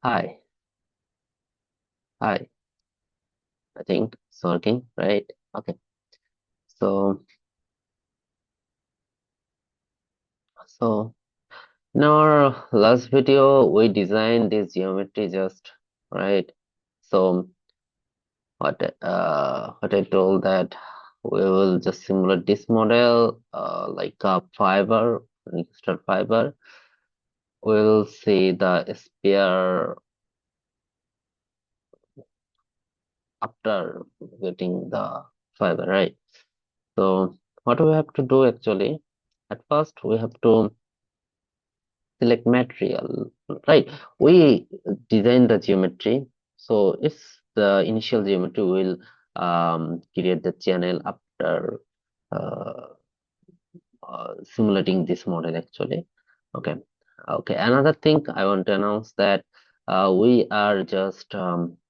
Hi, hi. I think it's working, right? Okay. So, so in our last video, we designed this geometry just right. So, what I told that we will just simulate this model, like a fiber, crystal fiber. We'll see the SPR after getting the fiber, right? So, what we have to do actually, at first we have to select material, right? We design the geometry, so it's the initial geometry will create the channel after uh, simulating this model actually. Okay. Okay, another thing I want to announce that we are just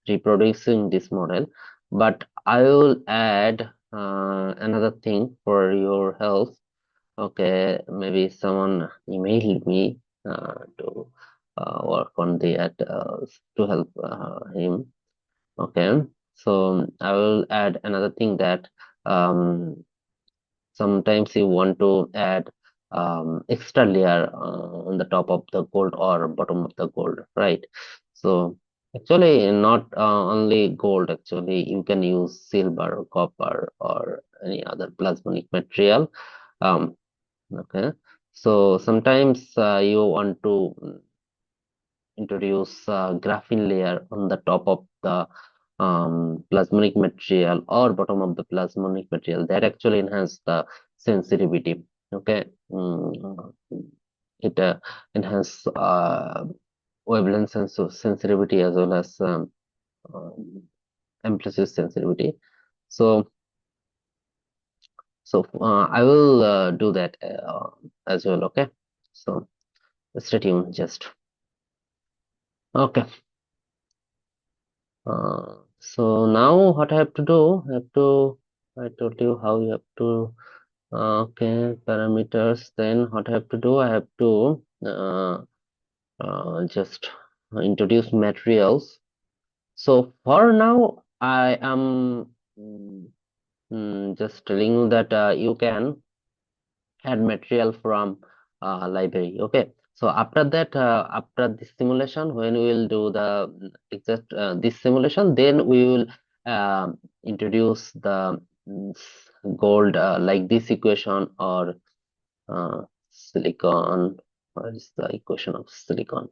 reproducing this model, but I will add another thing for your help. Okay, maybe someone emailed me to work on to help him. Okay, so I will add another thing that um, sometimes you want to add extra layer on the top of the gold or bottom of the gold, right? So actually, not only gold. Actually, you can use silver, copper, or any other plasmonic material. Um, Okay, so sometimes you want to introduce graphene layer on the top of the plasmonic material or bottom of the plasmonic material that actually enhance the sensitivity. Okay, it enhance wavelength sensitivity as well as um, amplitude sensitivity. So I will do that as well. Okay, so. Stay tuned just okay. So now what I have to do, I told you how you have to, okay, parameters. Then what I have to do, I have to just introduce materials. So for now, I am just telling you that you can add material from library. Okay, so after that, after this simulation, when we will do the exact this simulation, then we will introduce the gold like this equation or silicon. What is the equation of silicon?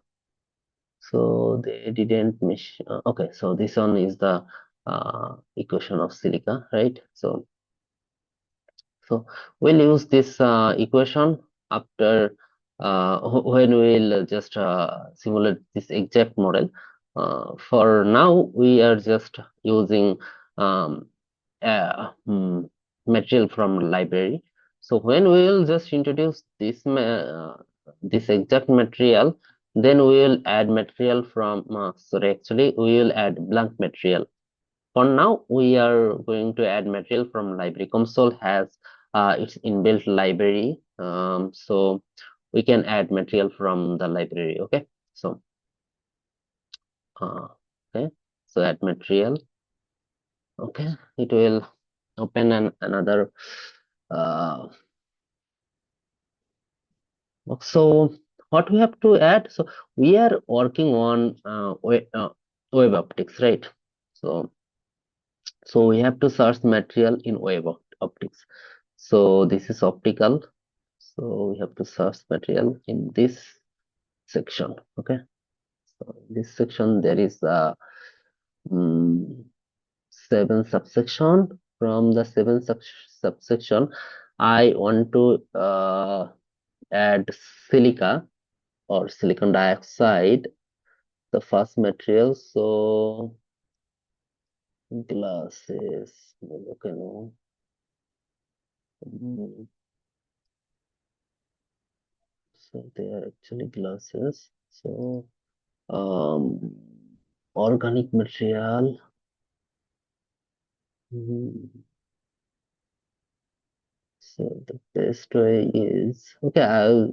So they didn't mesh. Okay, so this one is the equation of silica, right? So we'll use this equation after when we'll just simulate this exact model. For now, we are just using um, material from library. So when we will just introduce this exact material, then we will add material from sorry, actually we will add blank material. For now, we are going to add material from library. COMSOL has its inbuilt library, so we can add material from the library. Okay, so uh, okay, so add material. Okay, it will open another. Uh, so what we have to add? So we are working on web optics, right? So so we have to search material in optics. So this is optical. So we have to search material in this section. Okay. So in this section there is mm, 7 subsection. From the subsection, I want to add silica or silicon dioxide, the first material. So glasses. Okay, no. Mm, So they are actually glasses. So um, organic material. Mm, So the best way is okay. I'll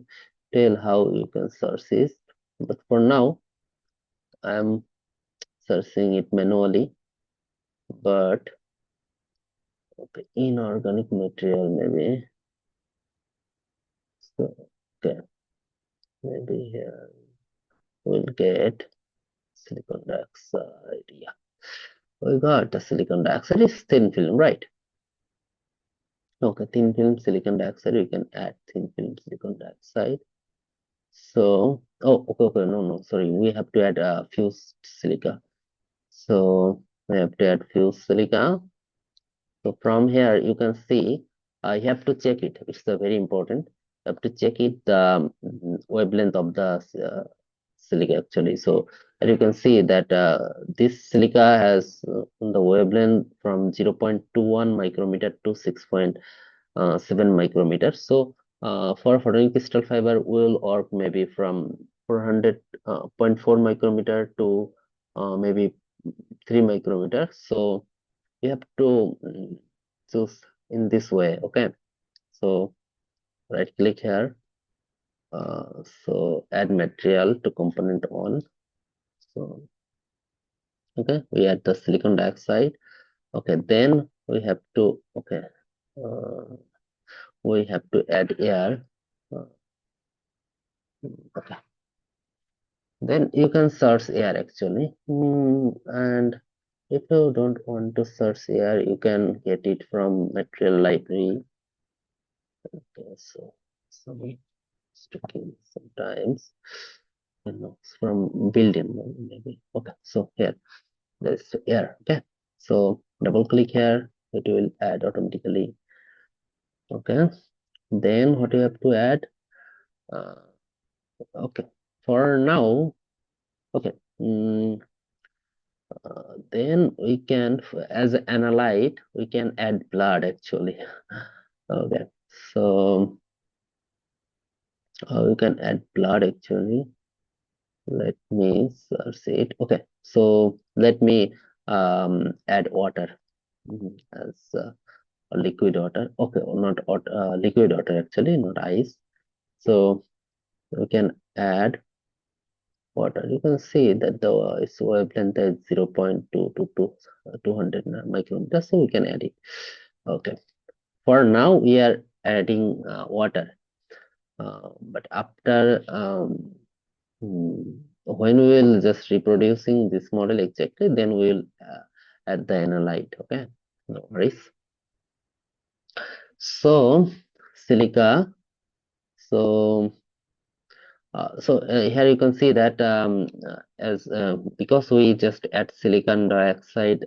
tell how you can source it, but for now, I'm searching it manually, but okay, inorganic material maybe. So okay, maybe here we'll get silicon dioxide. Yeah, we got the silicon dioxide is thin film, right? Okay, thin film silicon dioxide. We can add thin film silicon dioxide. So, oh, okay, no, sorry. We have to add fused silica. So we have to add fused silica. So from here, you can see, you have to check it. It's very important. You have to check it, the wavelength of the silica actually. So as you can see that this silica has the wavelength from 0.21 micrometer to 6.7 micrometer. So for photonic crystal fiber, will work maybe from 400.4 micrometer to maybe 3 micrometer. So you have to choose in this way. Okay, so right click here, so add material to component on. So okay, we add the silicon dioxide. Okay, then we have to uh, we have to add air. uh, okay, then you can search air actually. And if you don't want to search air, you can get it from material library. Okay, so sticking sometimes, from built-in maybe. Okay, so here there's air. Okay, so double click here, it will add automatically. Okay, then what you have to add? Uh, okay, for now, okay. Then we can, as an analyte, we can add blood actually. Okay, so we can add blood actually. Let me search it. Okay, so let me add water as a liquid water. Okay, not liquid water actually, not ice. So we can add water. You can see that the its wavelength is 0.2 to 200 micrometers. So we can add it. Okay, for now we are adding water, but after when we will just reproducing this model exactly, then we will add the analyte. Okay, no worries. So silica. So here you can see that as because we just add silicon dioxide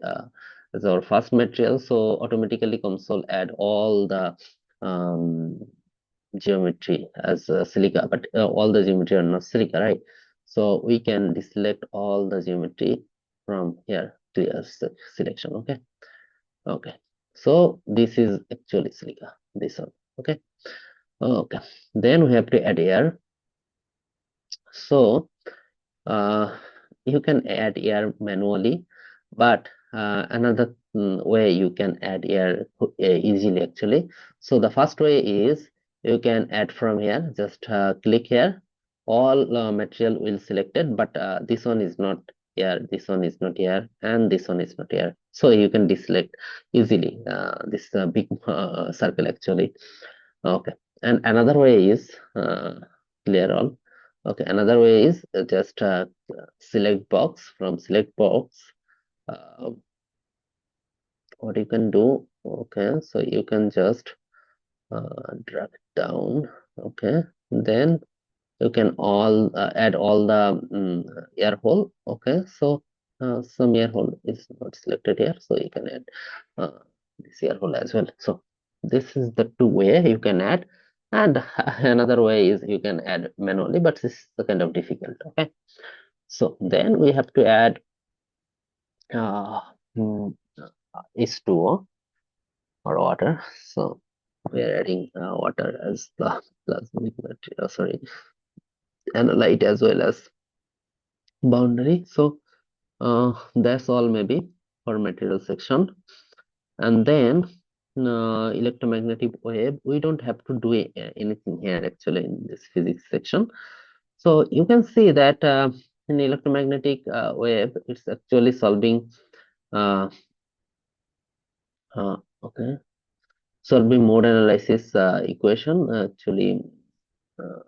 as our first material, so automatically COMSOL add all the um, geometry as silica, but all the geometry are not silica, right? So we can deselect all the geometry from here, clear selection. Okay, okay, so this is actually silica, this one. Okay, okay, then we have to add air. So you can add air manually, but another way you can add air easily actually. So the first way is you can add from here. Just click here. All material will selected, but this one is not air, this one is not air, and this one is not air. So you can deselect easily this big circle actually. Okay, and another way is clear all. Okay, another way is just select box. From select box, uh, what you can do, okay, so you can just drag it down. Okay, then you can all add all the air hole. Okay, so some air hole is not selected here, so you can add this air hole as well. So this is the two way you can add, and another way is you can add manually, but this is the kind of difficult. Okay, so then we have to add uh, mm, H2O or water. So we are adding water as the plasmonic material, sorry, analyte as well as boundary. So that's all maybe for material section. And then electromagnetic wave, we don't have to do anything here actually in this physics section. So you can see that in electromagnetic wave, it's actually solving uh, okay, solving mode analysis equation. Actually, uh,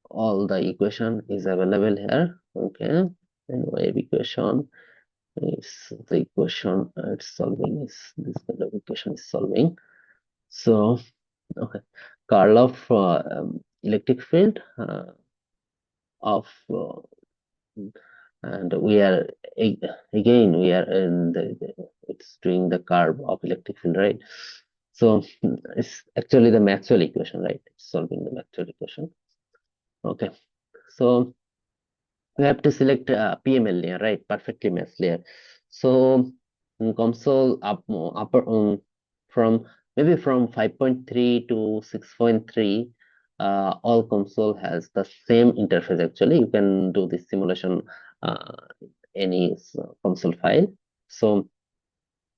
all the equation is available here. Okay, and wave equation is the equation it's solving is this kind of equation is solving. So okay, curl of electric field of and we are again we are in it's doing the curve of electric field, right? So it's actually the Maxwell equation, right? It's solving the Maxwell equation. Okay, so we have to select PML layer, right? Perfectly matched layer. So COMSOL upper from maybe from 5.3 to 6.3, all COMSOL has the same interface. Actually, you can do this simulation any COMSOL file. So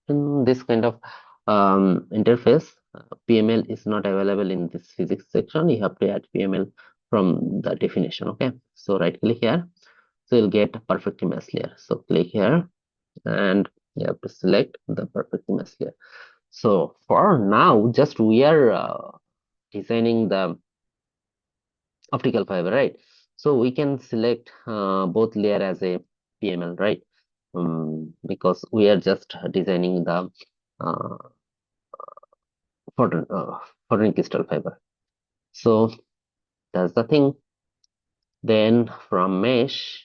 in this kind of interface, PML is not available in this physics section. You have to add PML from the definition. Okay, so right click here. So you'll get a perfect image layer. So click here and you have to select the perfect image layer. So for now, just we are designing the optical fiber, right? So we can select both layer as a PML, right? Because we are just designing the uh, photonic crystal fiber. So that's the thing. Then from mesh,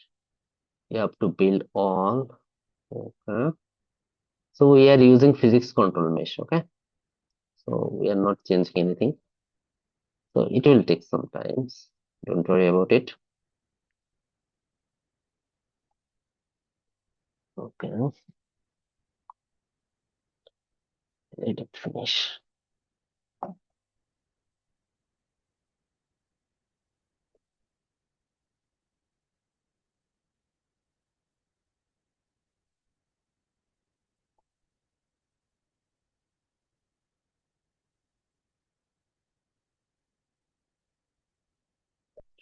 you have to build all. Okay. So we are using physics control mesh. Okay. So we are not changing anything. So it will take some time. Don't worry about it. Okay. Let it finish.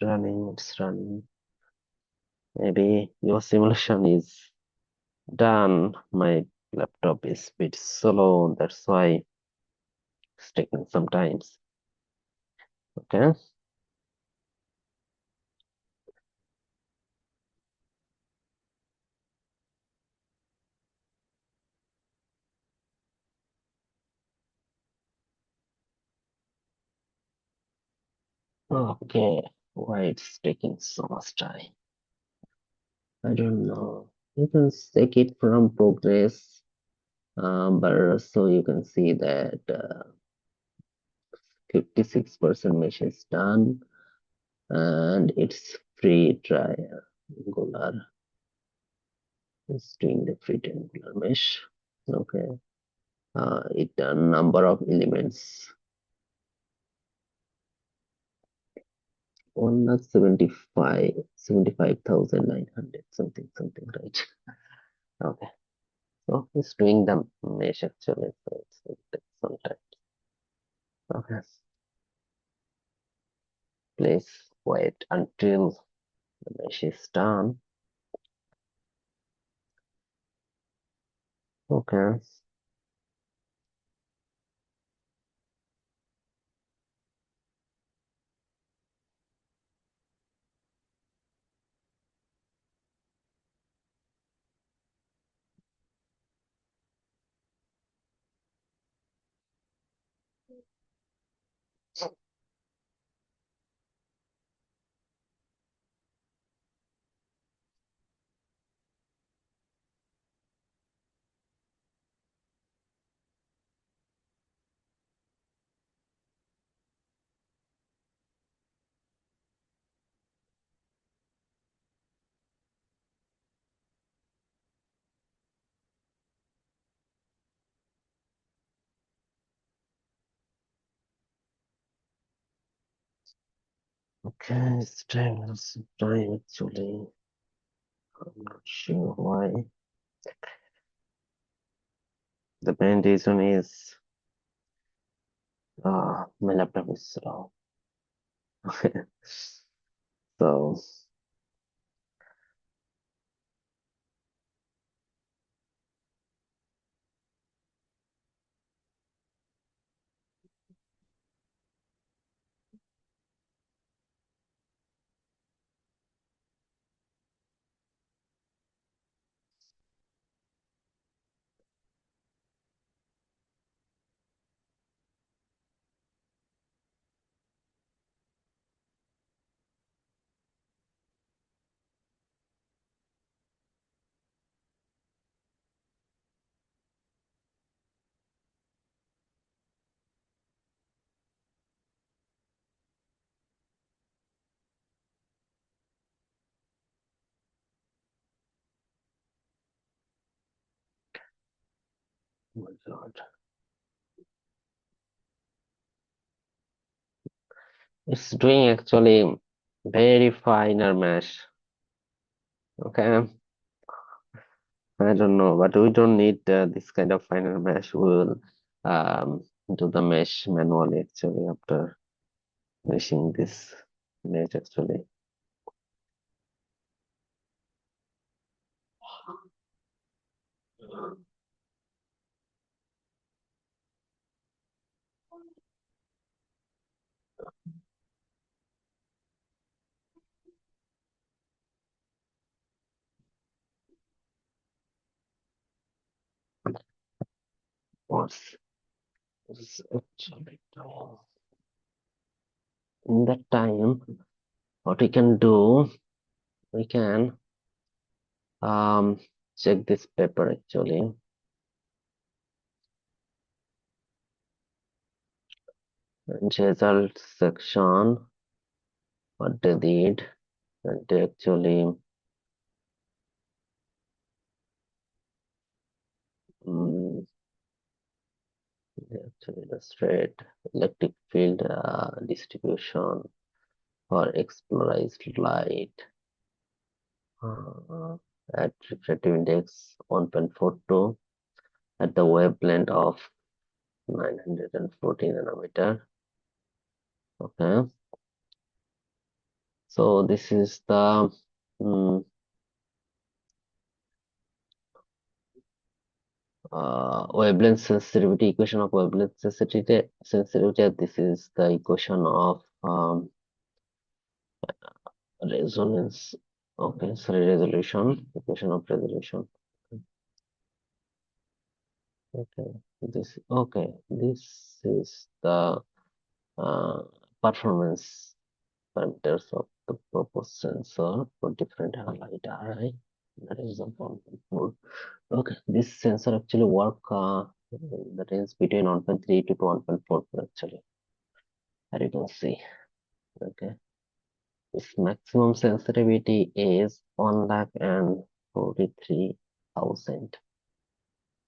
Running, it's running. Maybe your simulation is done. My laptop is a bit slow. That's why it's taking some time. Okay. Okay. Why it's taking so much time? I don't know. You can take it from progress, but so you can see that 56% mesh is done and it's free triangular. It's doing the free triangular mesh. Okay. It done number of elements 1,75,900 something, right? Okay. So it's doing the mesh actually. So it takes some time. Okay. Please wait until the mesh is done. Okay. Okay, it's time. Some time actually. I'm not sure why. The main reason is my laptop is slow. So Oh my God. It's doing actually very finer mesh. Okay, I don't know, but we don't need this kind of finer mesh. We will um, do the mesh manually actually after meshing this mesh actually. What's this actually doing? In that time, what we can do, we can um, check this paper actually. And result section, what they did, and they actually mm, they actually illustrate electric field distribution for explorized light uh, at refractive index 1.42 at the wavelength of 940 nanometer. Okay, so this is the mm, wavelength sensitivity equation of wavelength sensitivity. This is the equation of resonance. Okay, sorry, resolution, equation of resolution. Okay, this is the uh, performance parameters of the proposed sensor for different analyte array. That is the point. Okay, this sensor actually work in the range between 1.3 to 1.4 actually, as you can see. Okay, its maximum sensitivity is 1,43,000.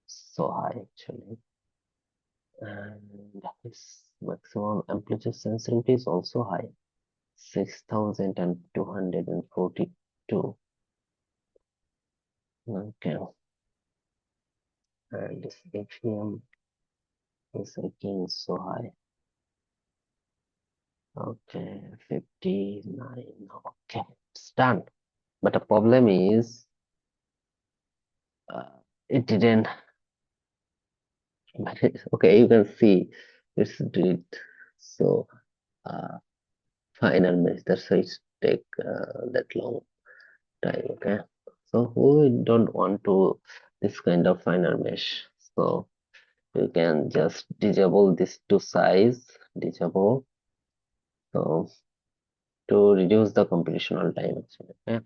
So high actually. And its maximum amplitude sensitivity is also high, 6,242. Okay, and this AFM is again so high. Okay, 59. Okay, it's done. But the problem is it didn't. But okay, you can see it's did so final mesh. That's why it take that long time. Okay, so we don't want to this kind of finer mesh. So you can just disable this to size, disable. So to reduce the computational time actually. Okay,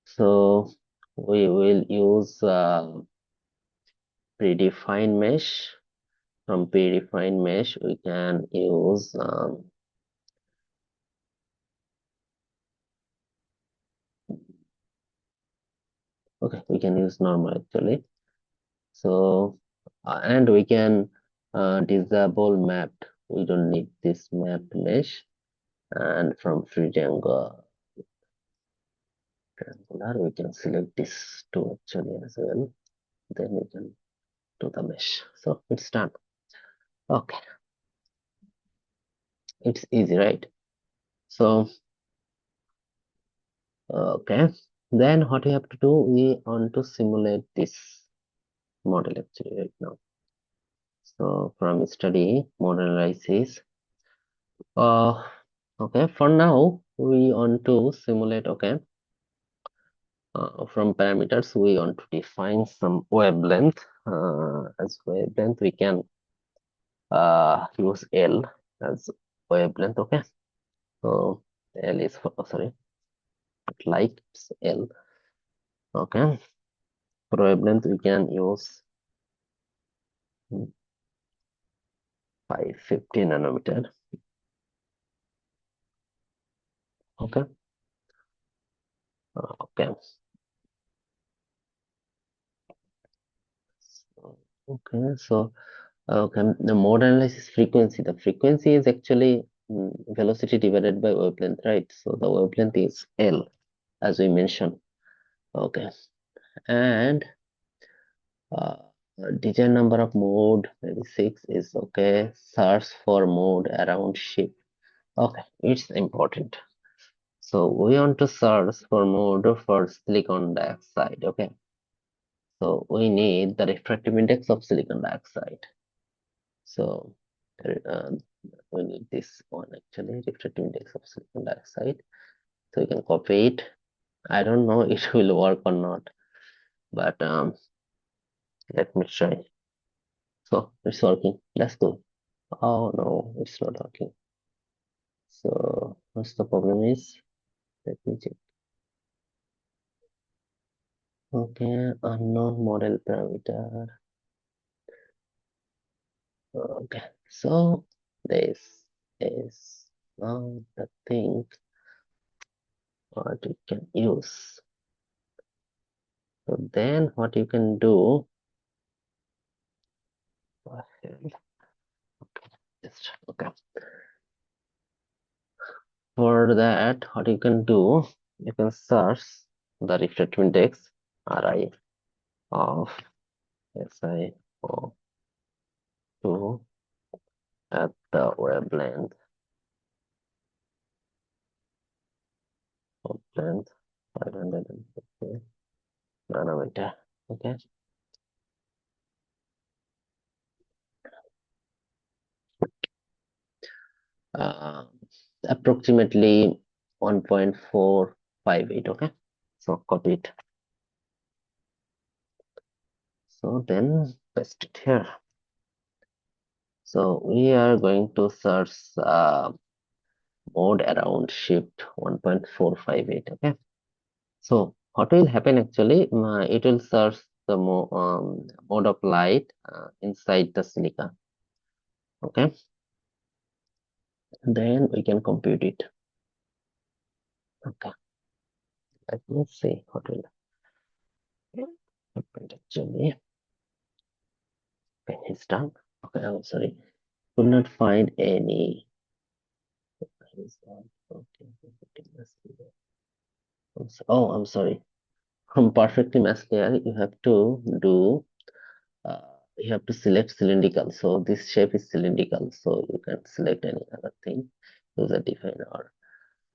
so we will use predefined mesh. From predefined mesh, we can use okay, we can use normal actually. So and we can disable mapped. We don't need this mapped mesh. And from free triangular, we can select this two actually as well. Then we can do the mesh. So it's done. Okay, it's easy, right? So okay, then what we have to do, we want to simulate this model actually right now. So from study model analysis, okay, for now we want to simulate. Okay, from parameters we want to define some wavelength. As wavelength we can use L as wavelength. Okay, so L is for, sorry, light is L. Okay, for wavelength we can use 550 nanometer. Okay, okay. Okay, so okay, the mode analysis frequency. The frequency is actually velocity divided by wavelength, right? So the wavelength is L, as we mentioned. Okay, and uh, design number of mode maybe 6 is okay. Search for mode around shift. Okay, it's important. So we want to search for mode for silicon dioxide. Okay, so we need the refractive index of silicon dioxide. So uh, we need this one actually, refractive index of silicon dioxide. So you can copy it. I don't know it will work or not, but let me try. So it's working. That's good. Oh no, it's not working. So what's the problem is? Let me check. Okay, unknown model parameter. Okay, so this is now the thing what you can use. So then what you can do, just okay. For that, what you can do, you can search the refractive index Ri of SiO2 at the wavelength 550 nanometer. Okay. Uh, Approximately 1.458. Okay. So copy it. So then paste it here. So we are going to search mode around shift 1.458. Okay. So what will happen actually? It will search the mode of light inside the silica. Okay. Then we can compute it. Okay. Let me see what will happen actually. Okay, it's done. Okay, I'm sorry. Could not find any. Okay. Oh, I'm sorry. From perfectly masked layer, you have to do you have to select cylindrical. So this shape is cylindrical. So you can select any other thing. User define or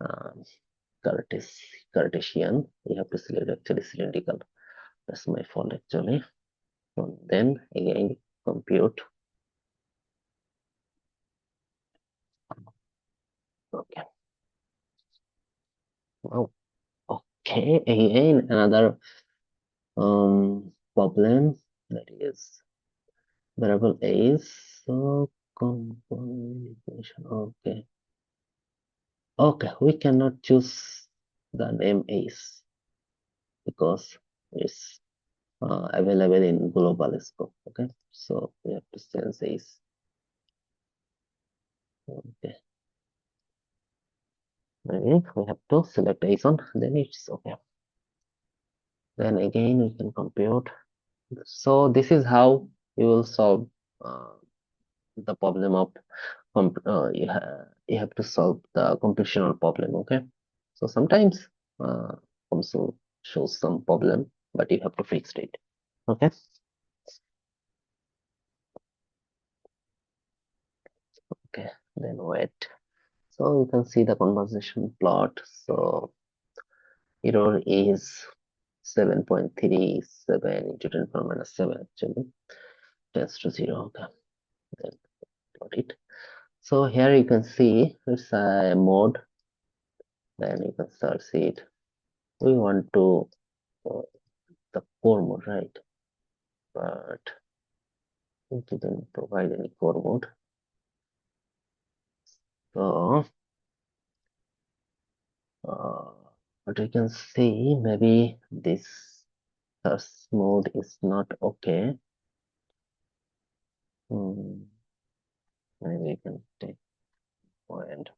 um, Cartesian. You have to select actually cylindrical. That's my fault actually. And then again compute. Okay. Wow. Okay. Again another problem that is variable a is so component equation. Okay. Okay, we cannot choose the name is because it's available in global scope. Okay, so we have to change is. Okay, maybe we have to select ASON, then it's okay. Then again we can compute. So this is how you will solve the problem of you have to solve the computational problem. Okay, so sometimes also shows some problem, but you have to fix it. Okay. Okay, then wait. So you can see the conversation plot. So error is 7.37 into 10 power minus 7 actually. Tends to 0. Okay, then got it. So here you can see it's a mode. Then you can start see it. We want to the core mode, right? But it didn't provide any core mode. So what we can see, maybe this search mode is not okay. Maybe we can take point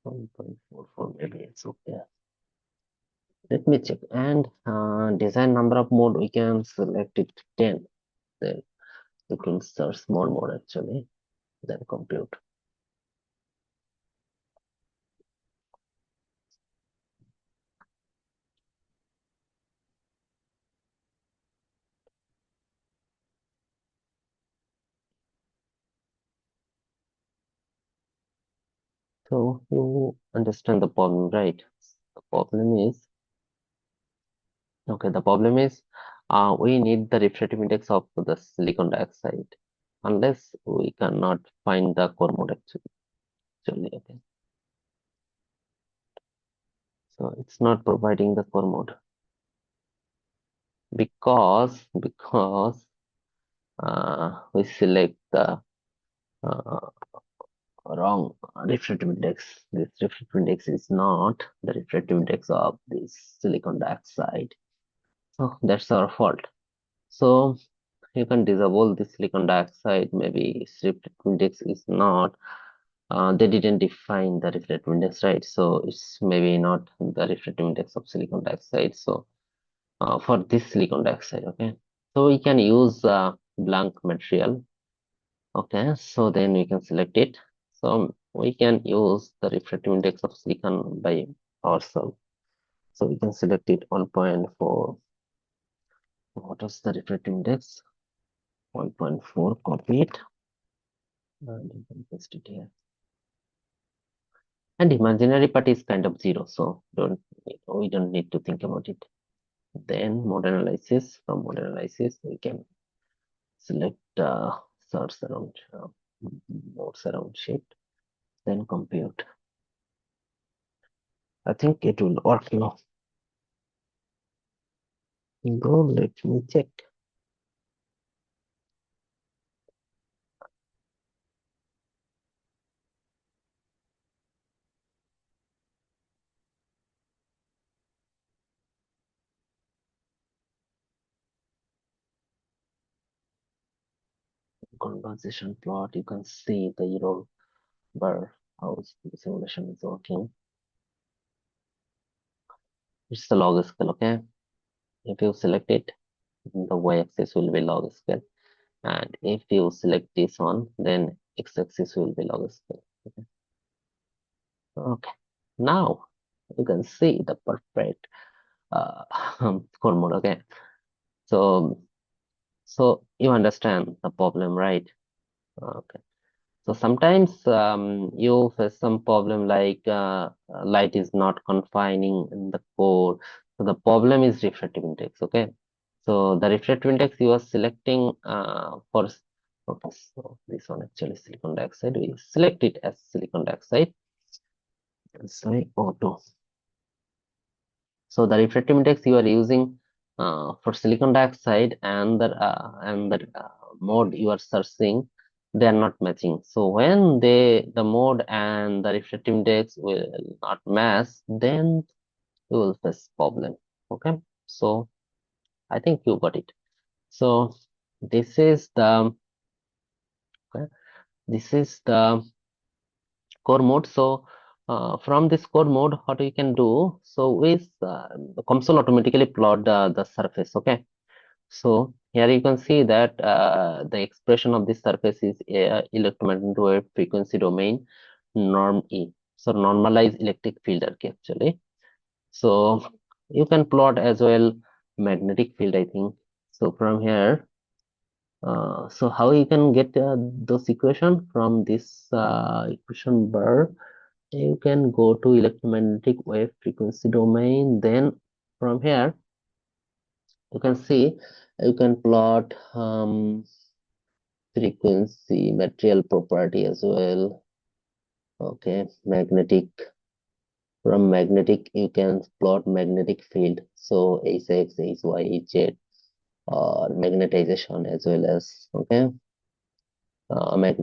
1.44, maybe it's okay. Let me check. And design number of mode, we can select it 10. Then you can search small mode actually, then compute. So you understand the problem, right? The problem is, okay, the problem is we need the refractive index of the silicon dioxide. Unless we cannot find the core mode actually, okay. So it's not providing the core mode because we select the uh, wrong refractive index. This refractive index is not the refractive index of this silicon dioxide. So that's our fault. So you can disable the silicon dioxide. Maybe its refractive index is not. They didn't define the refractive index, right? So it's maybe not the refractive index of silicon dioxide. So for this silicon dioxide, okay. So we can use blank material. Okay, so then we can select it. So we can use the refractive index of silicon by ourselves. So we can select it 1.4. What is the refractive index? 1.4, copy it, and you can paste it here. And imaginary part is kind of 0, so we don't need to think about it. Then mode analysis. From mode analysis, we can select source around modes around shift, then compute. I think it will work now. Go, let me check. Conversation plot, you can see the error bar, how the simulation is working. It's the log scale, okay? If you select it, the y-axis will be log scale. And if you select this one, then x-axis will be log scale. Okay. Okay. Now you can see the perfect core mode. Okay. So you understand the problem, right? Okay. So sometimes you face some problem like light is not confining in the core. So the problem is refractive index. Okay. So the refractive index you are selecting for. Okay, so this one actually silicon dioxide. We select it as silicon dioxide. Sorry, auto. So the refractive index you are using for silicon dioxide and the mode you are searching, they are not matching. So when the mode and the refractive index will not match, then you will face problem. Okay, so I think you got it. So this is the okay, this is the core mode. So from this core mode, what we can do? So with the COMSOL automatically plot the surface. Okay. So here you can see that the expression of this surface is electromagnetic wave frequency domain norm E. So normalized electric field arc actually. So you can plot as well magnetic field, I think. So from here, so how you can get those equation from this equation bar? You can go to electromagnetic wave frequency domain. Then from here, you can see you can plot frequency, material property as well. Okay, magnetic. From magnetic, you can plot magnetic field. So Hx, Hy, Hz, or magnetization as well as okay.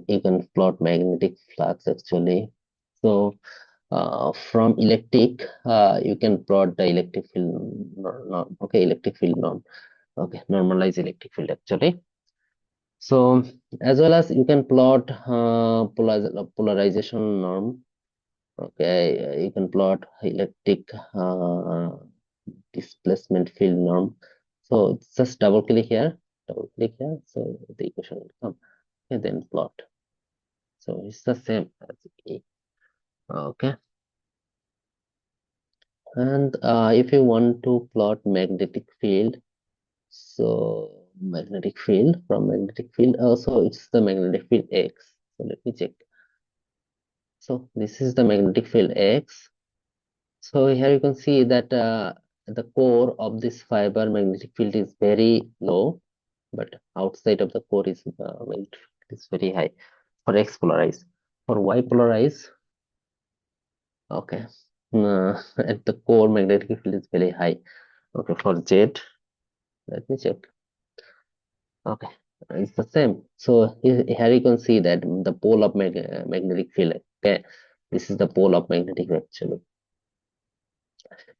You can plot magnetic flux actually. So from electric, you can plot the electric field norm. Okay, electric field norm. Okay, normalize electric field actually. So as well as you can plot polarization norm. Okay, you can plot electric displacement field norm. So just double click here, so the equation will come. And then plot. So it's the same as A. Okay. And if you want to plot magnetic field, so magnetic field, from magnetic field, also it's the magnetic field X. So let me check. So this is the magnetic field X. So here you can see that the core of this fiber magnetic field is very low, but outside of the core is magnetic field is very high for X polarized. For Y polarized, okay, at the core magnetic field is very high. Okay, for Z, let me check. Okay, it's the same. So here you can see that the pole of magnetic field. Okay, this is the pole of magnetic field actually.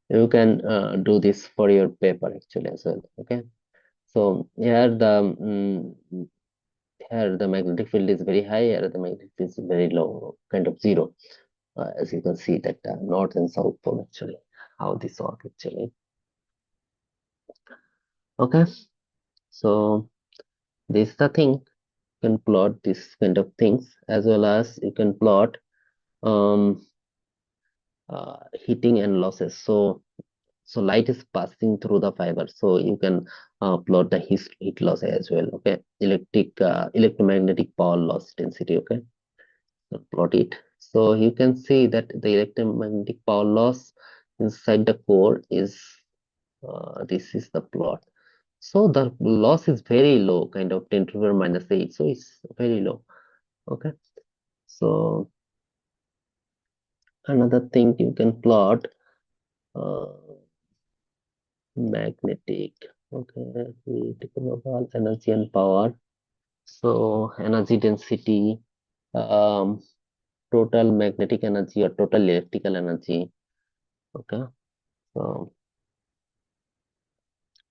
You can do this for your paper actually as well. Okay, so here the magnetic field is very high, here the magnetic field is very low, kind of zero. As you can see that north and south pole actually, how this works actually. Okay, so this is the thing. You can plot this kind of things, as well as you can plot um, heating and losses. So light is passing through the fiber, so you can plot the heat loss as well. Okay, electromagnetic power loss density. Okay, so plot it. So you can see that the electromagnetic power loss inside the core is this is the plot. So the loss is very low, kind of 10 to the power minus 8. So it's very low. Okay, so another thing you can plot uh, magnetic. Okay, we take global energy and power. So energy density, um, total magnetic energy or total electrical energy. Okay, so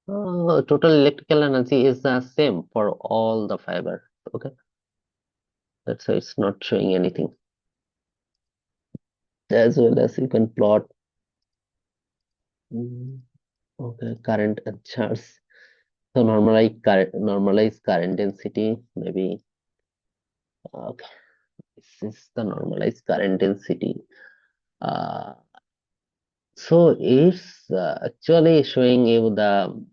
total electrical energy is the same for all the fiber. Okay, that's why it's not showing anything. As well as you can plot okay current and charge. So normalize current density maybe. Okay, this is the normalized current density. Uh, so it's actually showing you the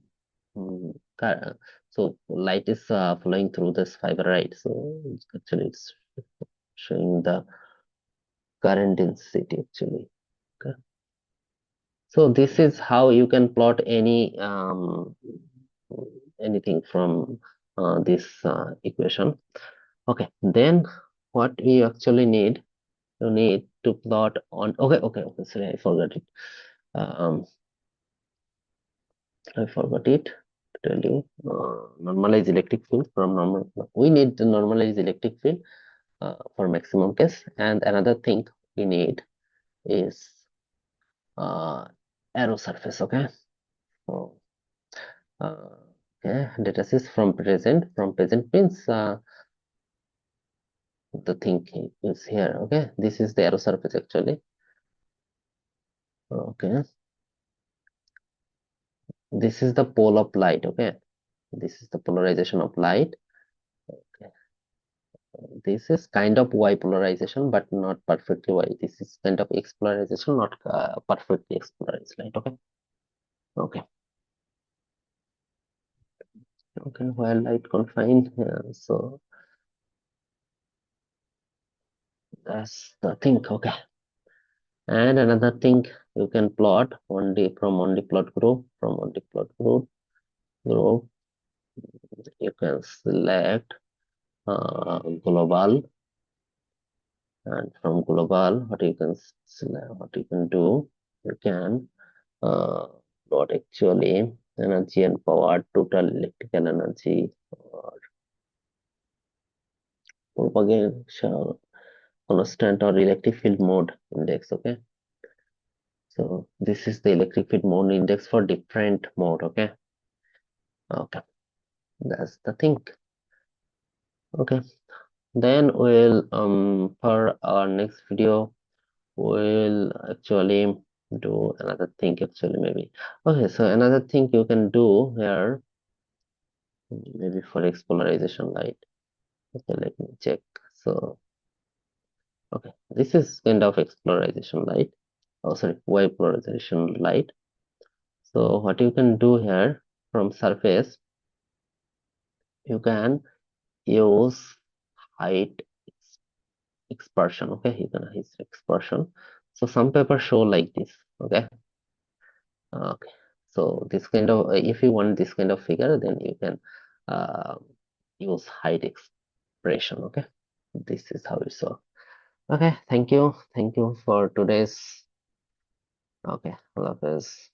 so light is flowing through this fiber, right? So it's showing the current density actually. Okay. So this is how you can plot anything from this equation. Okay, then what we actually need, you need to plot on. Okay. Sorry, I forgot it. Um, I forgot it to tell you. Normalize electric field from normal. We need to normalize electric field for maximum case, and another thing we need is arrow surface. Okay. So, okay, data is from present. From present means the thing is here. Okay, this is the arrow surface actually. Okay, this is the pole of light. Okay, this is the polarization of light. Okay, this is kind of Y polarization, but not perfectly Y. This is kind of X polarization, not perfectly X polarized light. Okay. While light confined, so that's the thing. Okay, and another thing you can plot from 1D plot group. From 1D plot group, you can select global, and from global, what you can select, what you can do, you can plot actually energy and power, total electrical energy, or propagation constant or electric field mode index. Okay, so this is the electric field mode index for different mode. Okay, that's the thing. Okay, then we'll for our next video we'll actually do another thing actually maybe. Okay, so another thing you can do here, maybe for expolarization light. Okay, let me check. So, okay, this is kind of expolarization light. Oh, sorry, wave polarization light. So what you can do here from surface, you can use height expression. Okay, you can use expression. So some papers show like this. Okay, okay. So this kind of if you want this kind of figure, then you can uh, use height expression. Okay, this is how it's so. Okay, thank you for today's. Okay, Allah Hafiz.